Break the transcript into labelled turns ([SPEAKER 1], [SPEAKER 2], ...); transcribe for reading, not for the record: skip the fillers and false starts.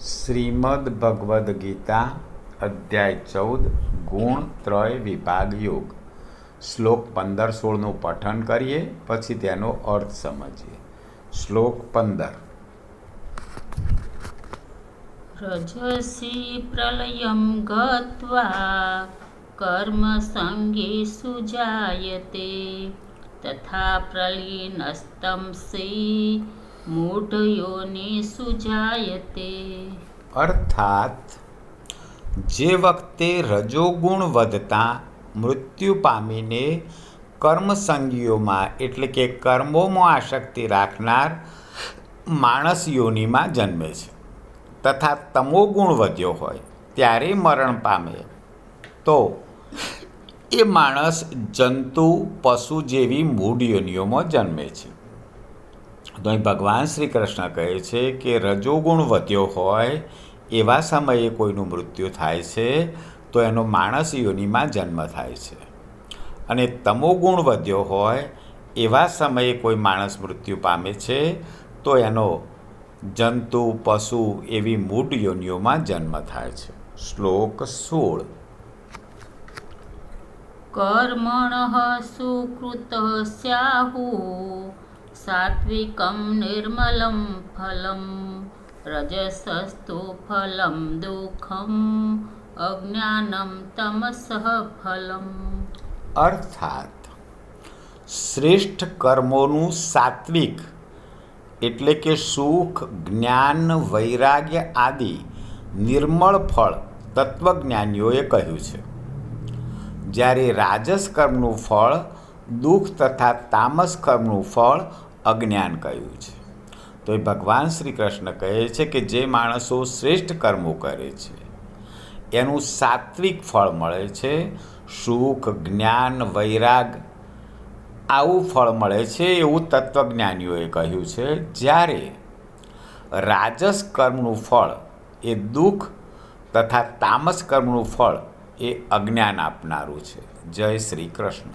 [SPEAKER 1] શ્રીમદ ભગવદ્ ગીતા અધ્યાય 14 ગુણ ત્રય વિભાગ યોગ શ્લોક 15-16નું પઠન કરીએ, પછી તેનો અર્થ સમજીએ. શ્લોક 15.
[SPEAKER 2] રજસી પ્રલયં ગત્વા કર્મસંગી સુજાયતે તથા પ્રલીનસ્તંસી મૂઢયોનિ સુજાયતે.
[SPEAKER 1] અર્થાત જે વખતે રજોગુણ વધતા મૃત્યુ પામીને કર્મસંગીઓમાં એટલે કે કર્મોમાં આસક્તિ રાખનાર માણસ યોનિમાં જન્મે છે, તથા તમોગુણ વધ્યો હોય ત્યારે મરણ પામે તો એ માણસ જંતુ પશુ જેવી મૂઢ યોનિઓમાં જન્મે છે. તો અહીં ભગવાન શ્રી કૃષ્ણ કહે છે કે રજોગુણ વધ્યો હોય એવા સમયે કોઈનું મૃત્યુ થાય છે તો એનો માણસ યોનિમાં જન્મ થાય છે, અને તમોગુણ વધ્યો હોય એવા સમયે કોઈ માણસ મૃત્યુ પામે છે તો એનો જંતુ પશુ એવી મૂઢ યોનિઓમાં જન્મ થાય છે. શ્લોક 16.
[SPEAKER 2] કર્મણઃ સુકૃત સ્યાહુ સાત્વિકં નિર્મલં ફલં રજસસ્તુ ફલં દુઃખં અજ્ઞાનં તમસઃ ફલં.
[SPEAKER 1] અર્થાત શ્રેષ્ઠ કર્મોનું સાત્વિક એટલે કે સુખ, જ્ઞાન, વૈરાગ્ય આદિ નિર્મળ ફળ તત્વજ્ઞાનીઓએ કહ્યું છે, જ્યારે રાજસ કર્મનું ફળ દુઃખ તથા તામસ કર્મનું ફળ અજ્ઞાન કહ્યું છે. તો એ ભગવાન શ્રી કૃષ્ણ કહે છે કે જે માણસો શ્રેષ્ઠ કર્મો કરે છે એનું સાત્વિક ફળ મળે છે, સુખ, જ્ઞાન, વૈરાગ આવું ફળ મળે છે એવું તત્વજ્ઞાનીઓએ કહ્યું છે, જ્યારે રાજસ કર્મનું ફળ એ દુઃખ તથા તામસ કર્મનું ફળ એ અજ્ઞાન આપનારું છે. જય શ્રી કૃષ્ણ.